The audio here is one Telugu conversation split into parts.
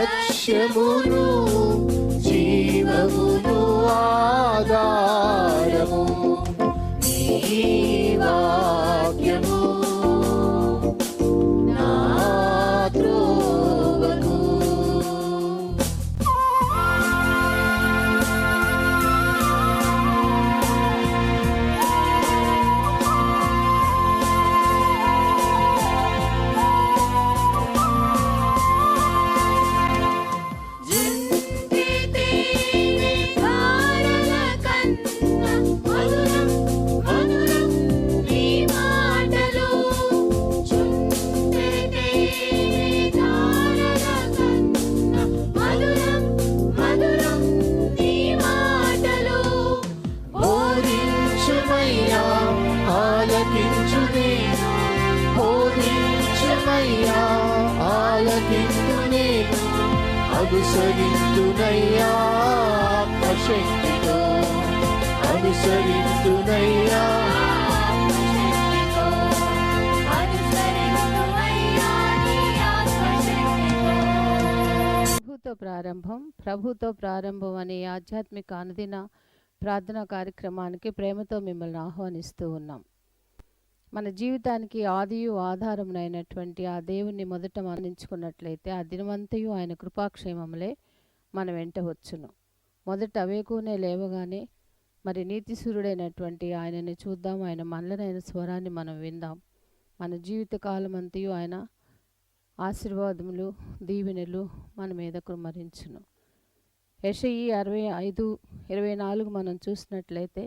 లక్ష్యమును జీవమును ఆధారము నీ వాక్యము నా త్రోవకు. అనుసరింతునయ్యా ఆత్మశక్తితో, అనుసరింతునయ్యా ప్రభుతో ప్రారంభం అనే ఆధ్యాత్మిక అనుదిన ప్రార్థనా కార్యక్రమానికి ప్రేమతో మిమ్మల్ని ఆహ్వానిస్తూ ఉన్నాం. మన జీవితానికి ఆదియు ఆధారమునైనటువంటి ఆ దేవుణ్ణి మొదట మరణించుకున్నట్లయితే ఆ దినమంతయు ఆయన కృపాక్షేమములే మన వెంట వచ్చును. మొదట వేకునే లేవగానే మరి నీతిసూరుడైనటువంటి ఆయనని చూద్దాం, ఆయన మనలనైన స్వరాన్ని మనం విందాం. మన జీవిత కాలం అంతయు ఆయన ఆశీర్వాదములు దీవెనలు మన మీద కుమ్మరించును. యెషయి 65:24 మనం చూసినట్లయితే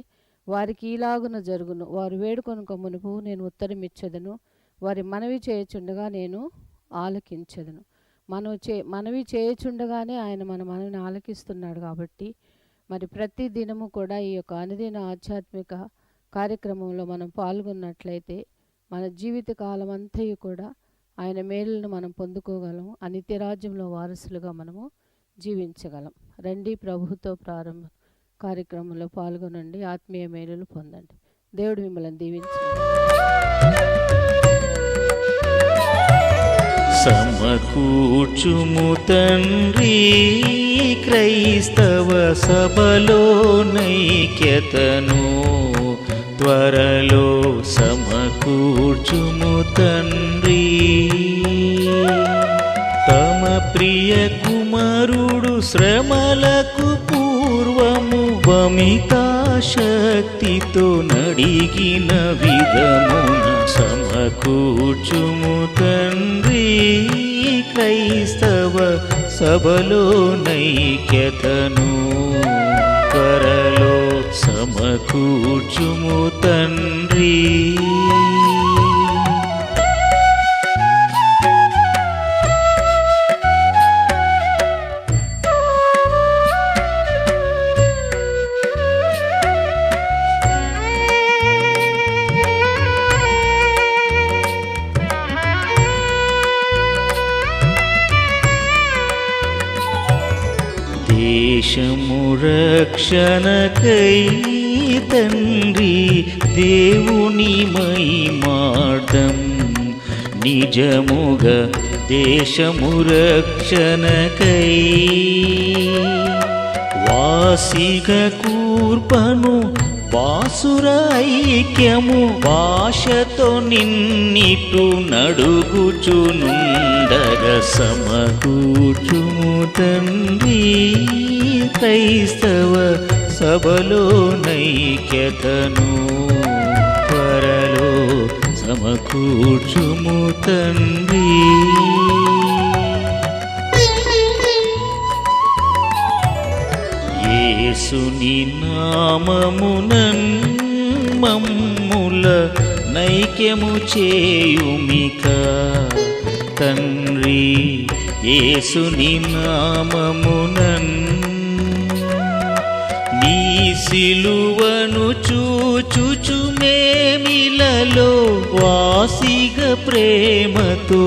వారికి ఈలాగున జరుగును, వారు వేడుకొనుక మునుపు నేను ఉత్తరమిచ్చెదను, వారి మనవి చేయుచుండగా నేను ఆలకించెదను. మనవి చేయుచుండగానే ఆయన మన మనవిని ఆలకిస్తున్నాడు. కాబట్టి మరి ప్రతి దినము కూడా ఈ యొక్క అనుదిన ఆధ్యాత్మిక కార్యక్రమంలో మనం పాల్గొన్నట్లయితే మన జీవిత కాలం అంతయు కూడా ఆయన మేలులను మనం పొందుకోగలం, ఆ నిత్యరాజ్యంలో వారసులుగా మనము జీవించగలం. రండి, ప్రభుతో ప్రారంభం కార్యక్రమంలో పాల్గొనండి, ఆత్మీయ మేలులు పొందండి. దేవుడు మిమ్మల్ని దీవించండి. సమకూర్చుము తండ్రి క్రైస్తవ సభలో నైక్యతను, త్వరలో సమకూర్చుము తండ్రి. తమ ప్రియ కుమారుడు శ్రమలకు పూర్వము వమితాశక్తితో నడిగిన విధమున సమకూర్చుము తండ్రి క్రైస్తవ సభలో నైక్యతను, త్వరలో సమకూర్చుము తండ్రి. దేశము రక్షణకై తండ్రి దేవుని మహిమార్థం, నిజముగా దేశము రక్షణకై వాసిగ కూర్పను వాసుర ఐక్యము భాషతో నిన్నిటు నడుగుచునుండగ సమకూర్చుము తండ్రి క్రైస్తవ సభలో నైక్యతను, త్వరలో సమకూర్చుము తండ్రి. యేసుని నామమునన్ మమ్ముల నైక్యము చేయుమిక తండ్రి, యేసుని నామమునన్. నీ సిలువను చూచుచు మేమిలలో వాసిగ ప్రేమతో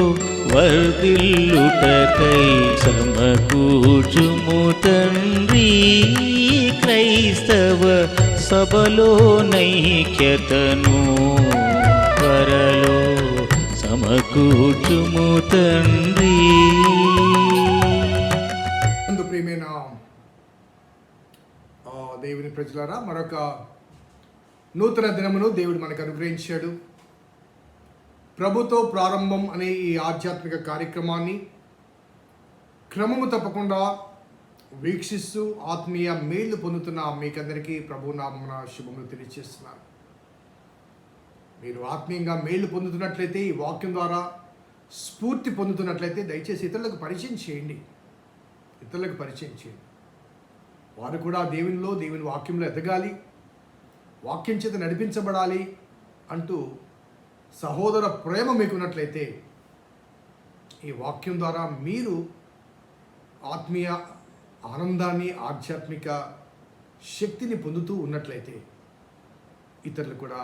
వర్ధిల్లుటకై సమకూర్చుము తండ్రి క్రైస్తవ సభలో నైక్యతను, త్వరలో సమకూర్చుము తండ్రి. ప్రజలారా, మరొక నూతన దినమును దేవుడు మనకు అనుగ్రహించాడు. ప్రభుతో ప్రారంభం అనే ఈ ఆధ్యాత్మిక కార్యక్రమాన్ని క్రమము తప్పకుండా వీక్షిస్తూ ఆత్మీయ మేళ్లు పొందుతున్న మీకందరికీ ప్రభు నామమున శుభములు తెలియజేస్తున్నాను. మీరు ఆత్మీయంగా మేళ్లు పొందుతున్నట్లయితే, ఈ వాక్యం ద్వారా స్ఫూర్తి పొందుతున్నట్లయితే దయచేసి ఇతరులకు పరిచయం చేయండి. వారు కూడా దేవుని వాక్యంలో ఎదగాలి, వాక్యం చేత నడిపించబడాలి అంటూ సహోదర ప్రేమ మీకున్నట్లయితే, ఈ వాక్యం ద్వారా మీరు ఆత్మీయ ఆనందాన్ని, ఆధ్యాత్మిక శక్తిని పొందుతూ ఉన్నట్లయితే ఇతరులు కూడా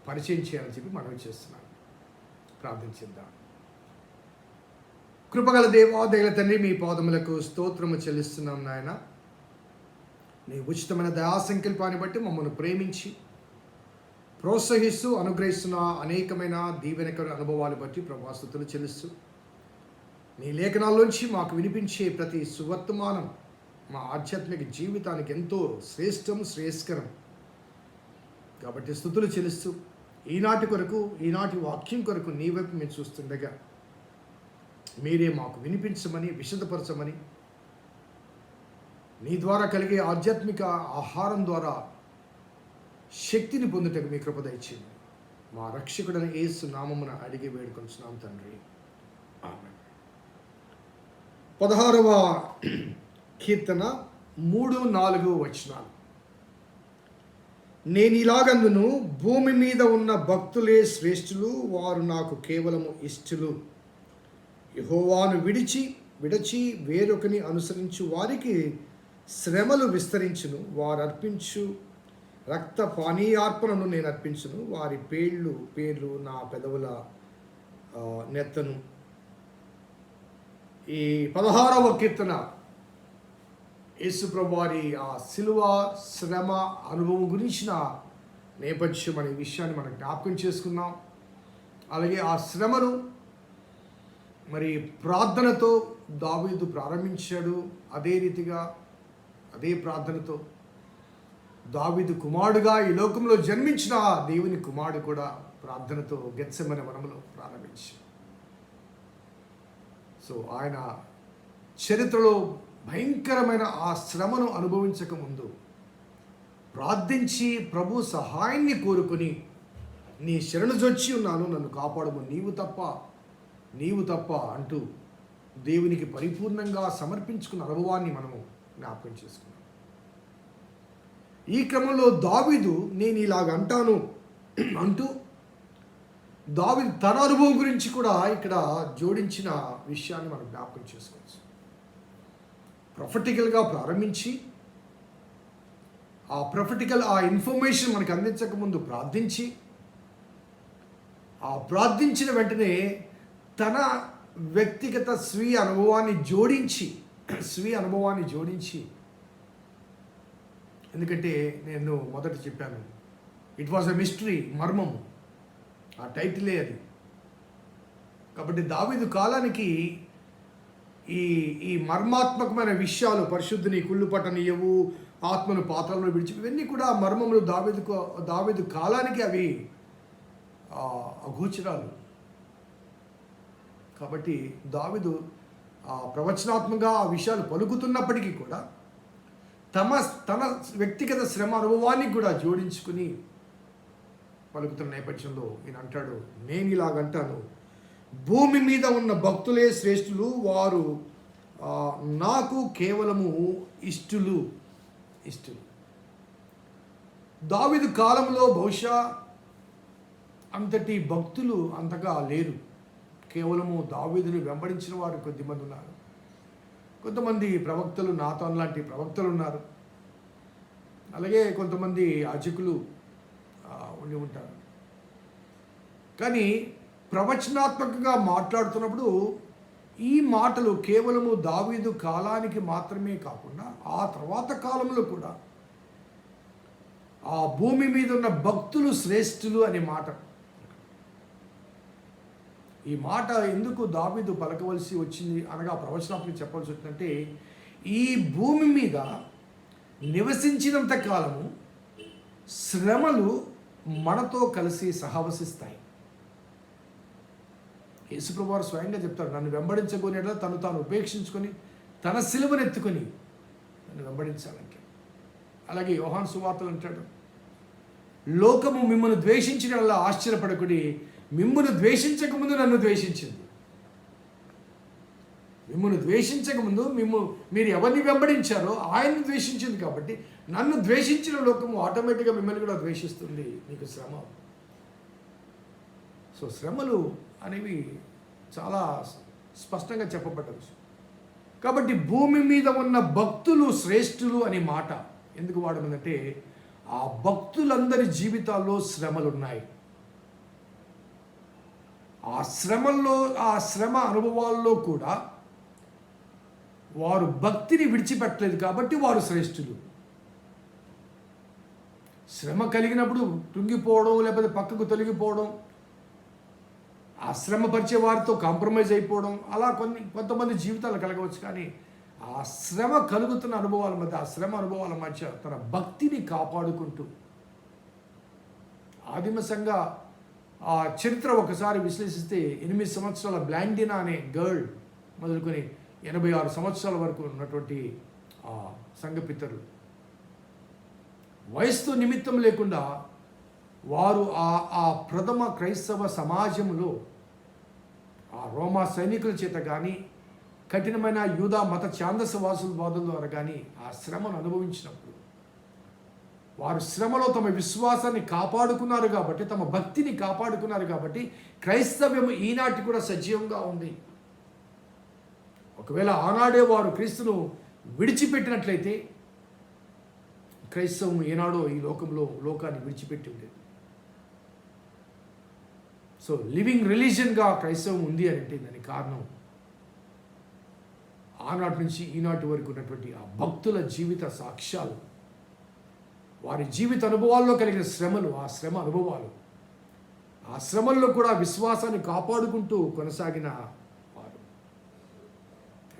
పరిచయం చేయాలని చెప్పి మనవి చేస్తున్నాను. ప్రార్థించేద్దాం. కృపగల దేవా, దయగల తండ్రి, మీ పాదములకు స్తోత్రము చెల్లిస్తున్నాం నాయన. నీ ఉచితమైన దయా సంకల్పాన్ని బట్టి మమ్మల్ని ప్రేమించి ప్రోత్సహిస్తూ అనుగ్రహిస్తున్న అనేకమైన దీవెనకర అనుభవాలు బట్టి ప్రభా స్తుతులు చెల్లిస్తూ, నీ లేఖనాల్లోంచి మాకు వినిపించే ప్రతి సువర్తమానం మా ఆధ్యాత్మిక జీవితానికి ఎంతో శ్రేష్టం, శ్రేయస్కరం కాబట్టి స్తుతులు చెల్లిస్తూ, ఈనాటి వాక్యం కొరకు నీ వైపు మేము చూస్తుండగా మీరే మాకు వినిపించమని, విశదపరచమని, నీ ద్వారా కలిగే ఆధ్యాత్మిక ఆహారం ద్వారా శక్తిని పొందుటకు మీ కృప దయచేయండి. మా రక్షకుడైన యేసు నామమున అడిగి వేడుకొంచున్నాం తండ్రి, ఆమేన్. 16వ కీర్తన 3-4 వచనాలు. నేనిలాగందును, భూమి మీద ఉన్న భక్తులే శ్రేష్ఠులు, వారు నాకు కేవలము ఇష్టలు. యెహోవాను విడచి వేరొకని అనుసరించు వారికి శ్రమలు విస్తరించును. వారు అర్పించు రక్త పానీయార్పణను నేను అర్పించును. వారి పేర్లు నా పెదవుల నెత్తను. ఈ 16వ కీర్తన యేసుప్రభు వారి ఆ శిలువ శ్రమ అనుభవం గురించిన నేపథ్యం అనే విషయాన్ని మనం జ్ఞాపకం చేసుకున్నాం. అలాగే ఆ శ్రమను మరి ప్రార్థనతో దావీదు ప్రారంభించాడు. అదే రీతిగా అదే ప్రార్థనతో దావీదు కుమారుడుగా ఈ లోకంలో జన్మించిన దేవుని కుమారుడు కూడా ప్రార్థనతో గెత్సెమనే వనములో ప్రారంభించాడు. సో ఆయన చరిత్రలో భయంకరమైన ఆ శ్రమను అనుభవించక ముందు ప్రార్థించి ప్రభు సహాయాన్ని కోరుకొని, నీ శరణు జొచ్చి ఉన్నాను, నన్ను కాపాడము, నీవు తప్ప అంటూ దేవునికి పరిపూర్ణంగా సమర్పించుకున్న అనుభవాన్ని మనము జ్ఞాపకం చేసుకున్నాం. ఈ క్రమంలో దావీదు నేను ఇలాగ అంటాను అంటూ దావీదు తన అనుభవం గురించి కూడా ఇక్కడ జోడించిన విషయాన్ని మనం జ్ఞాపకం చేసుకోవచ్చు. ప్రొఫెటికల్గా ప్రారంభించి ఆ ఇన్ఫర్మేషన్ మనకు అందించక ముందు ప్రార్థించి, ఆ ప్రార్థించిన వెంటనే తన వ్యక్తిగత స్వీయ అనుభవాన్ని జోడించి, ఎందుకంటే నేను మొదట చెప్పాను, ఇట్ వాజ్ ఎ మిస్టరీ, మర్మము, ఆ టైటిలే అది. కాబట్టి దావీదు కాలానికి ఈ మర్మాత్మకమైన విషయాలు, పరిశుద్ధిని కుళ్ళు పట్టనీయవు, ఆత్మను పాత్రలో విడిచి, ఇవన్నీ కూడా మర్మములు దావీదు కాలానికి అవి అగోచరాలు. కాబట్టి దావీదు ప్రవచనాత్మకంగా ఆ విషయాలు పలుకుతున్నప్పటికీ కూడా తన వ్యక్తిగత శ్రమ అనుభవాన్ని కూడా జోడించుకుని పలుకుతున్న నేపథ్యంలో ఈయన అంటాడు, నేను ఇలాగంటాను, భూమి మీద ఉన్న భక్తులే శ్రేష్ఠులు, వారు నాకు కేవలము ఇష్టలు. దావీదు కాలంలో బహుశా అంతటి భక్తులు అంతగా లేరు. కేవలము దావీదును వెంబడించిన వారు కొద్దిమంది ఉన్నారు. కొంతమంది ప్రవక్తలు, నాతాన్ లాంటి ప్రవక్తలు ఉన్నారు. అలాగే కొంతమంది యాజకులు ఉండి ఉంటారు. కానీ ప్రవచనాత్మకంగా మాట్లాడుతున్నప్పుడు ఈ మాటలు కేవలము దావీదు కాలానికి మాత్రమే కాకుండా ఆ తర్వాత కాలంలో కూడా ఆ భూమి మీద ఉన్న భక్తులు శ్రేష్ఠులు అనే మాట, ఈ మాట ఎందుకు దావీదు పలకవలసి వచ్చింది అనగా ప్రవచనాత్మకంగా చెప్పవలసి వచ్చిందంటే, ఈ భూమి మీద నివసించినంత కాలము శ్రమలు మనతో కలిసి సహవసిస్తాయి. యేసుప్రభువు వారు స్వయంగా చెప్తాడు, నన్ను వెంబడించబోనేలా తను తాను ఉపేక్షించుకొని తన సిలువను ఎత్తుకొని నన్ను వెంబడించాలంటే. అలాగే యోహాను సువార్తలు అంటాడు, లోకము మిమ్మల్ని ద్వేషించిన వల్ల ఆశ్చర్యపడకుడి, మిమ్మల్ని ద్వేషించకముందు నన్ను ద్వేషించింది. మిమ్మల్ని ద్వేషించకముందు మీరు ఎవరిని వెంబడించారో ఆయన్ని ద్వేషించింది. కాబట్టి నన్ను ద్వేషించిన లోకము ఆటోమేటిక్గా మిమ్మల్ని కూడా ద్వేషిస్తుంది. మీకు శ్రమ. సో శ్రమలు అనేవి చాలా స్పష్టంగా చెప్పబడ్డవి. కాబట్టి భూమి మీద ఉన్న భక్తులు శ్రేష్ఠులు అనే మాట ఎందుకు వాడమంటే, ఆ భక్తులందరి జీవితాల్లో శ్రమలు ఉన్నాయి. ఆ శ్రమ అనుభవాల్లో కూడా వారు భక్తిని విడిచిపెట్టలేదు కాబట్టి వారు శ్రేష్ఠులు. శ్రమ కలిగినప్పుడు తుంగిపోవడం, లేకపోతే పక్కకు తొలగిపోవడం, ఆ శ్రమ పరిచే వారితో కాంప్రమైజ్ అయిపోవడం, అలా కొంతమంది జీవితాలు కలగవచ్చు. కానీ ఆ శ్రమ కలుగుతున్న అనుభవాల మధ్య, ఆ శ్రమ అనుభవాల మధ్య తన భక్తిని కాపాడుకుంటూ, ఆదిమ సంఘ ఆ చరిత్ర ఒకసారి విశ్లేషిస్తే 8 సంవత్సరాల బ్లాండినా అనే గర్ల్ మొదలుకొని 86 సంవత్సరాల వరకు ఉన్నటువంటి ఆ సంఘ పితరులు వయసుతో నిమిత్తం లేకుండా వారు ఆ ప్రథమ క్రైస్తవ సమాజంలో ఆ రోమా సైనికుల చేత కానీ, కఠినమైన యూదా మత ఛాందసవాసుల బాధల ద్వారా కానీ ఆ శ్రమను అనుభవించినప్పుడు వారు శ్రమలో తమ విశ్వాసాన్ని కాపాడుకున్నారు కాబట్టి, తమ భక్తిని కాపాడుకున్నారు కాబట్టి క్రైస్తవ్యం ఈనాటి కూడా సజీవంగా ఉంది. ఒకవేళ ఆనాడే వారు క్రీస్తును విడిచిపెట్టినట్లయితే క్రైస్తవం ఏనాడో ఈ లోకాన్ని విడిచిపెట్టి ఉండేది. సో లివింగ్ రిలీజియన్గా క్రైస్తవం ఉంది అంటే దానికి కారణం ఆనాటి నుంచి ఈనాటి వరకు ఉన్నటువంటి ఆ భక్తుల జీవిత సాక్ష్యాలు, వారి జీవిత అనుభవాల్లో కలిగిన శ్రమలు, ఆ శ్రమ అనుభవాలు, ఆ శ్రమల్లో కూడా విశ్వాసాన్ని కాపాడుకుంటూ కొనసాగిన వారు.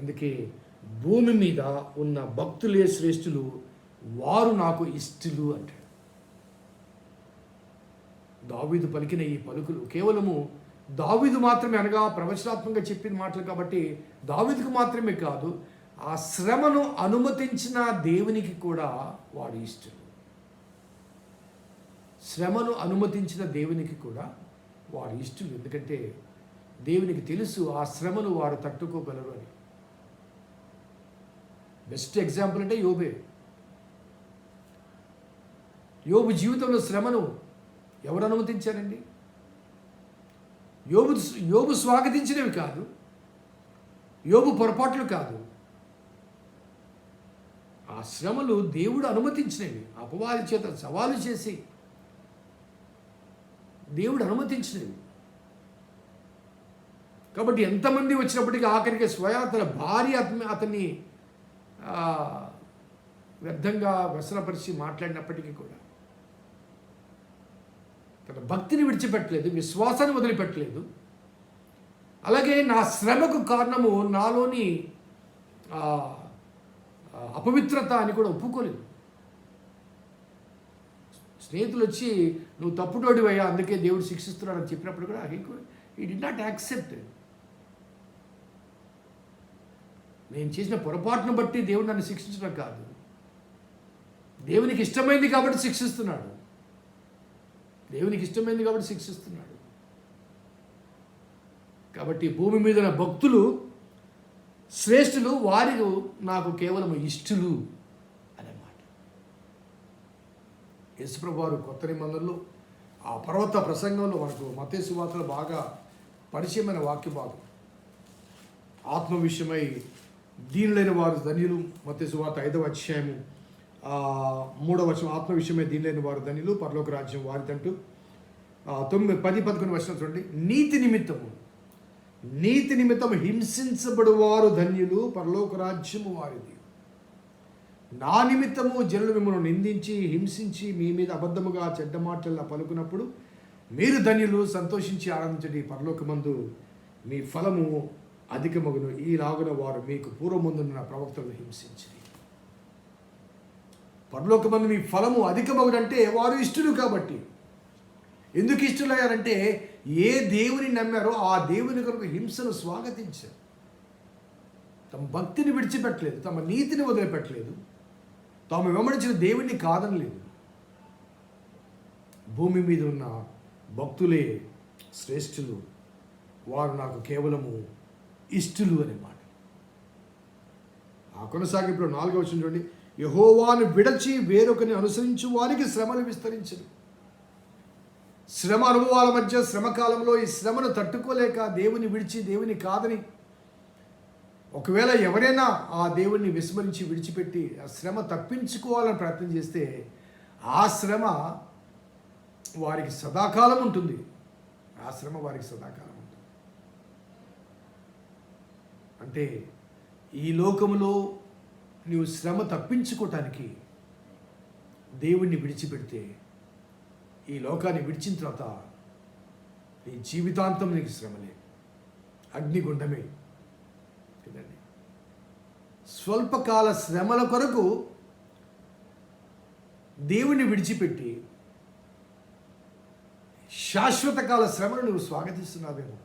అందుకే భూమి మీద ఉన్న భక్తులే శ్రేష్ఠులు, వారు నాకు ఇష్టలు అంటాడు. దావీదు పలికిన ఈ పలుకులు కేవలము దావీదు మాత్రమే అనగా ప్రవచనాత్మకంగా చెప్పిన మాటలు కాబట్టి దావీదుకు మాత్రమే కాదు, ఆ శ్రమను అనుమతించిన దేవునికి కూడా వారు ఇష్టలు. శ్రమను అనుమతించిన దేవునికి కూడా వారు ఇష్టలు. ఎందుకంటే దేవునికి తెలుసు ఆ శ్రమను వారు తట్టుకోగలరు అని. బెస్ట్ ఎగ్జాంపుల్ అంటే యోబే. యోబు జీవితంలో శ్రమను ఎవరు అనుమతించారండి? యోబు స్వాగతించినవి కాదు, యోబు పొరపాట్లు కాదు. ఆ శ్రమలు దేవుడు అనుమతించినవి, అపవాది చేత సవాలు చేసి దేవుడు అనుమతించినవి. కాబట్టి ఎంతమంది వచ్చినప్పటికీ ఆఖరికి స్వయం తన భార్య అతన్ని వ్యర్థంగా వ్యసనపరిచి మాట్లాడినప్పటికీ కూడా తన భక్తిని విడిచిపెట్టలేదు, విశ్వాసాన్ని వదిలిపెట్టలేదు. అలాగే నా శ్రమకు కారణము నాలోని అపవిత్రత అని కూడా ఒప్పుకోలేదు. స్నేహితులు వచ్చి నువ్వు తప్పుడోడివయ్యా అందుకే దేవుడు శిక్షిస్తున్నాడు అని చెప్పినప్పుడు కూడా హీ డి నాట్ యాక్సెప్ట్. నేను చేసిన పొరపాటును బట్టి దేవుడు నన్ను శిక్షించడం కాదు, దేవునికి ఇష్టమైంది కాబట్టి శిక్షిస్తున్నాడు. దేవునికి ఇష్టమైంది కాబట్టి శిక్షిస్తున్నాడు. కాబట్టి భూమి మీద ఉన్న భక్తులు శ్రేష్ఠులు, వారి నాకు కేవలం ఇష్టలు అన్నమాట. యేసుప్రభువు వారు కొత్త నిబంధనలో ఆ పర్వత ప్రసంగంలో మనకు మత్తయి సువార్తలో బాగా పరిచయమైన వాక్య భాగం. ఆత్మ విషయమై దీనులైన వారు ధన్యులు. మత్తయి సువార్త 5వ అధ్యాయము 3వ వచనం. ఆత్మ విషయమై దీనులైన వారు ధన్యులు, పరలోక రాజ్యం వారిదంటూ 9, 10, 11 వచనం చూడండి. నీతి నిమిత్తము హింసించబడువారు ధన్యులు, పరలోక రాజ్యము వారిది. నా నిమిత్తము జనులు మిమ్మల్ని నిందించి హింసించి మీ మీద అబద్ధముగా చెడ్డ మాటల్లా పలుకున్నప్పుడు మీరు ధన్యులు, సంతోషించి ఆనందించండి, పరలోకమందు మీ ఫలము అధికమగును. ఈలాగున వారు మీకు పూర్వముందున్న ప్రవక్తలను హింసించి. పరలోకమందు మీ ఫలము అధికమగునంటే వారు ఇష్టలు కాబట్టి. ఎందుకు ఇష్టలయ్యారంటే ఏ దేవుని నమ్మారో ఆ దేవుని కొరకు హింసను స్వాగతించారు. తమ భక్తిని విడిచిపెట్టలేదు, తమ నీతిని వదిలిపెట్టలేదు, తాము వెంబడించిన దేవుణ్ణి కాదనలేదు. భూమి మీద ఉన్న భక్తులే శ్రేష్ఠులు, వారు నాకు కేవలము ఇష్టలు అనే మాట. ఆ కొనసాగింపులో 4వ వచనం చూడండి. యెహోవాను విడచి వేరొకరిని అనుసరించు వారికి శ్రమలు విస్తరించరు. శ్రమ అనుభవాల మధ్య శ్రమకాలంలో ఈ శ్రమను తట్టుకోలేక దేవుని విడిచి దేవుని కాదని ఒకవేళ ఎవరైనా ఆ దేవుణ్ణి విస్మరించి విడిచిపెట్టి ఆ శ్రమ తప్పించుకోవాలని ప్రయత్నం చేస్తే ఆ శ్రమ వారికి సదాకాలం ఉంటుంది. ఆ శ్రమ వారికి సదాకాలం ఉంటుంది. అంటే ఈ లోకములో నీవు శ్రమ తప్పించుకోవటానికి దేవుణ్ణి విడిచిపెడితే ఈ లోకాన్ని విడిచిన తర్వాత నీ జీవితాంతం నీకు శ్రమలే, అగ్నిగుండమే కదండి. స్వల్పకాల శ్రమల కొరకు దేవుణ్ణి విడిచిపెట్టి శాశ్వత కాల శ్రమను నువ్వు స్వాగతిస్తున్నావేమో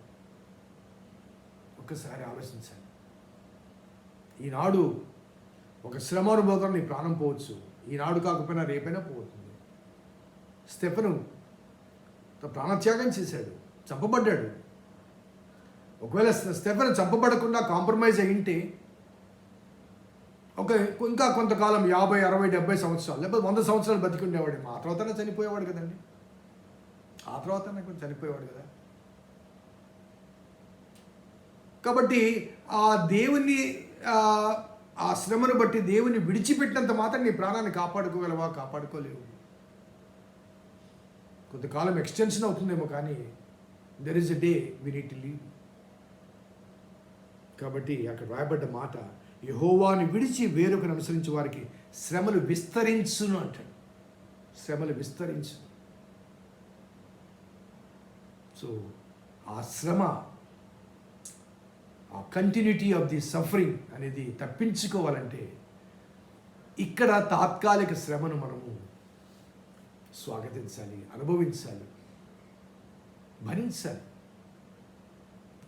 ఒక్కసారి ఆలోచించాలి. ఈనాడు ఒక శ్రమానుభవం నీ ప్రాణం పోవచ్చు, ఈనాడు కాకపోయినా రేపైనా పోతుంది. స్టెఫెను ప్రాణత్యాగం చేశాడు, చంపబడ్డాడు. ఒకవేళ స్టెఫెను చంపబడకుండా కాంప్రమైజ్ అయ్యింటే ఇంకా కొంతకాలం 50, 60, 70 సంవత్సరాలు లేకపోతే 100 సంవత్సరాలు బతికి ఉండేవాడు. ఆ తర్వాతనే చనిపోయేవాడు కదండి. ఆ తర్వాత కొంచెం చనిపోయేవాడు కదా. కాబట్టి ఆ దేవుని ఆ శ్రమను బట్టి దేవుని విడిచిపెట్టినంత మాత్రం నీ ప్రాణాన్ని కాపాడుకోగలవా? కాపాడుకోలేవు. కొంతకాలం ఎక్స్టెన్షన్ అవుతుందేమో, కానీ there is a day we need to leave. కాబట్టి అక్కడ రాయబడ్డ మాట, యెహోవాను విడిచి వేరొకరిని అనుసరించి వారికి శ్రమలు విస్తరించును అంటాడు. శ్రమలు విస్తరించు. సో ఆ శ్రమ, ఆ కంటిన్యూటీ ఆఫ్ ది సఫరింగ్ అనేది తప్పించుకోవాలంటే ఇక్కడ తాత్కాలిక శ్రమను మనము స్వాగతించాలి, అనుభవించాలి, భరించాలి.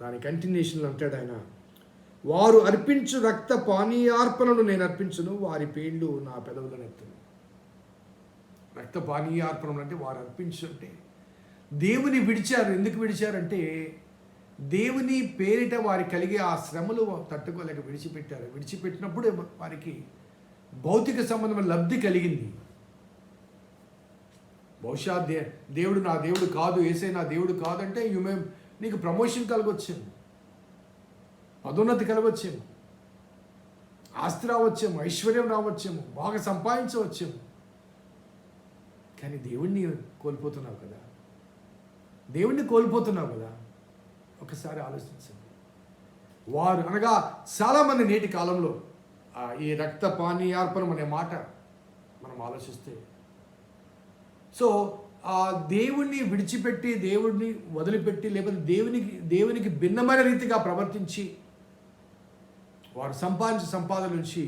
దాని కంటిన్యూషన్లో అంటాడు ఆయన, వారు అర్పించు రక్త పానీయార్పణను నేను అర్పించును, వారి పేర్లు నా పెదవులను ఎత్తును. రక్త పానీయార్పణం అంటే వారు అర్పించు అంటే దేవుని విడిచారు. ఎందుకు విడిచారంటే దేవుని పేరిట వారికి కలిగే ఆ శ్రమలు తట్టుకోలేక విడిచిపెట్టారు. విడిచిపెట్టినప్పుడు వారికి భౌతిక సంబంధమైన లబ్ధి కలిగింది. బహుశా దేవుడు నా దేవుడు కాదు, యేసయ్య నా దేవుడు కాదంటే నీకు ప్రమోషన్ కలగొచ్చేమో, పదోన్నతి కలగొచ్చేమో, ఆస్తి రావచ్చేమో, ఐశ్వర్యం రావచ్చేమో, బాగా సంపాదించవచ్చేమో. కానీ దేవుణ్ణి కోల్పోతున్నావు కదా, దేవుణ్ణి కోల్పోతున్నావు కదా. ఒకసారి ఆలోచించండి. వారు అనగా చాలామంది నేటి కాలంలో ఈ రక్త పానీయార్పణం అనే మాట మనం ఆలోచిస్తే, సో ఆ దేవుణ్ణి విడిచిపెట్టి, దేవుడిని వదిలిపెట్టి, లేకపోతే దేవునికి భిన్నమైన రీతిగా ప్రవర్తించి వారు సంపాదన నుంచి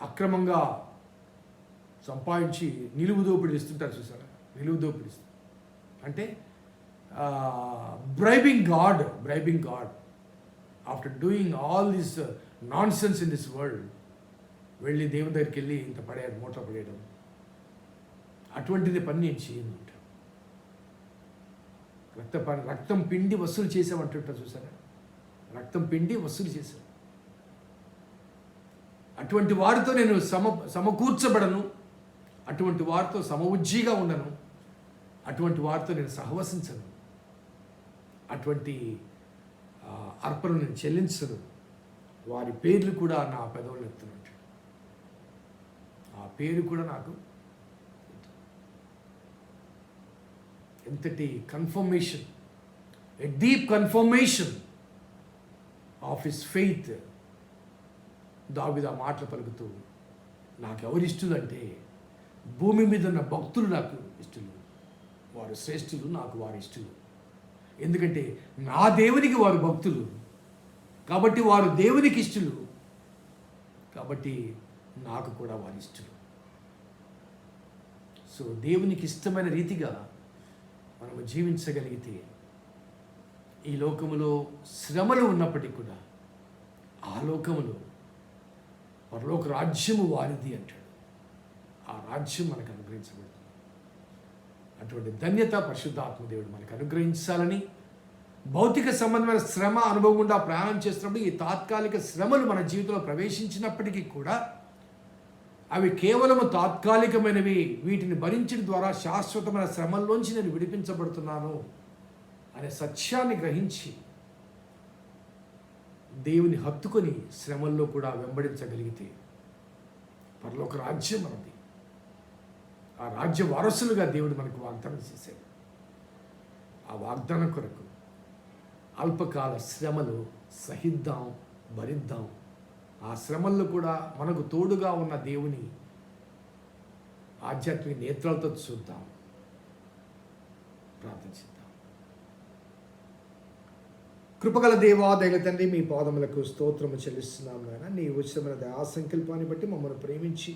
అక్రమంగా సంపాదించి నిలువు దోపిడీ ఇస్తుంటారు. చూసారా? నిలువు దోపిడీ అంటే bribing God after doing all this non sense in this world. వెళ్ళి దేవుని దగ్గరికి వెళ్ళి ఇంత పడేయాలి, మూటలో పడేయడం, అటువంటిది పని నేను చేయను. రక్తం పిండి వసూలు చేసామంటుంటా. చూసారా? రక్తం పిండి వసూలు చేశాను. అటువంటి వారితో నేను సమకూర్చబడను, అటువంటి వారితో సమవుజ్జిగా ఉండను, అటువంటి వారితో నేను సహవసించను, అటువంటి అర్పణ నేను చెల్లించను. వారి పేర్లు కూడా నా పెదవులు ఎత్తున్నట్టు, ఆ పేరు కూడా నాకు ఎంతటి confirmation, a deep confirmation of his faith. దావీదు ఆ మాటలు పలుకుతూ, నాకెవరు ఇష్టలు అంటే భూమి మీద ఉన్న భక్తులు నాకు ఇష్టలు, వారు శ్రేష్ఠులు, నాకు వారు ఇష్టలు. ఎందుకంటే నా దేవునికి వారు భక్తులు, కాబట్టి వారు దేవునికి ఇష్టలు. కాబట్టి నాకు కూడా వారి ఇష్టం. సో దేవునికి ఇష్టమైన రీతిగా మనము జీవించగలిగితే ఈ లోకములో శ్రమలు ఉన్నప్పటికీ కూడా ఆ లోకములో పరలోక రాజ్యము వారిది అంటాడు. ఆ రాజ్యం మనకు అనుగ్రహించబడుతుంది. అటువంటి ధన్యత పరిశుద్ధాత్మ దేవుడు మనకు అనుగ్రహించాలని, భౌతిక సంబంధమైన శ్రమ అనుభవం గుండా ప్రయాణం చేస్తున్నప్పుడు ఈ తాత్కాలిక శ్రమలు మన జీవితంలో ప్రవేశించినప్పటికీ కూడా అవి కేవలము తాత్కాలికమైనవి, వీటిని భరించడం ద్వారా శాశ్వతమైన శ్రమల్లోంచి నేను విడిపించబడుతున్నాను అనే సత్యాన్ని గ్రహించి దేవుని హత్తుకొని శ్రమల్లో కూడా వెంబడించగలిగితే పరలోక రాజ్యం మనది. ఆ రాజ్య వారసులుగా దేవుడు మనకు వాగ్దానం చేశాడు. ఆ వాగ్దానం కొరకు అల్పకాల శ్రమలు సహిద్దాం, భరిద్దాం. ఆ శ్రమల్లో కూడా మనకు తోడుగా ఉన్న దేవుని ఆధ్యాత్మిక నేత్రాలతో చూద్దాం, ప్రార్థించుద్దాం. కృపగల దేవా, దయగల తండ్రి, మీ పాదములకు స్తోత్రము చెల్లిస్తున్నాం నాయన. నీ ఉచితమైన దయా సంకల్పాన్ని బట్టి మమ్మల్ని ప్రేమించి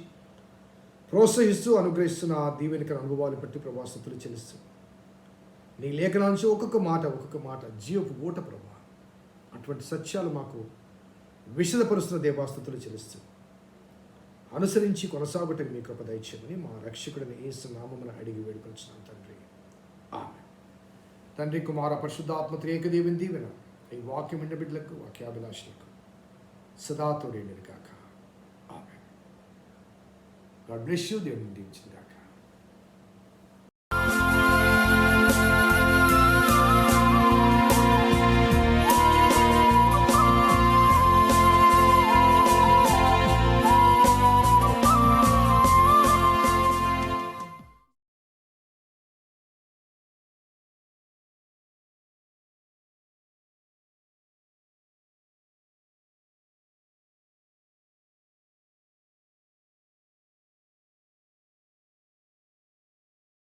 ప్రోత్సహిస్తూ అనుగ్రహిస్తున్న ఆ దీవెనికర అనుభవాలు బట్టి ప్రభాస్తుతులు చెల్లిస్తూ, నీ లేఖనాల నుంచి ఒక్కొక్క మాట జీవపు ఊట ప్రభా, అటువంటి సత్యాలు మాకు విశదపరుస్తున్న దేవాస్తుతులు చెల్లిస్తూ అనుసరించి కొనసాగుటకు మీ కృప దయచేయమని మా రక్షకుడిని యేసు నామమున అడిగి వేడుకొంచున్నాం తండ్రి. ఆమేన్. తండ్రి, కుమార పరిశుద్ధాత్మ త్రియేక దేవుని దీవెన ఈ వాక్యం విన్న బిడ్డలకు, వాక్యాభిలాషులకు సదా తోడేయును గాక. ఆమేన్. God bless you. దేవుని దీవించును.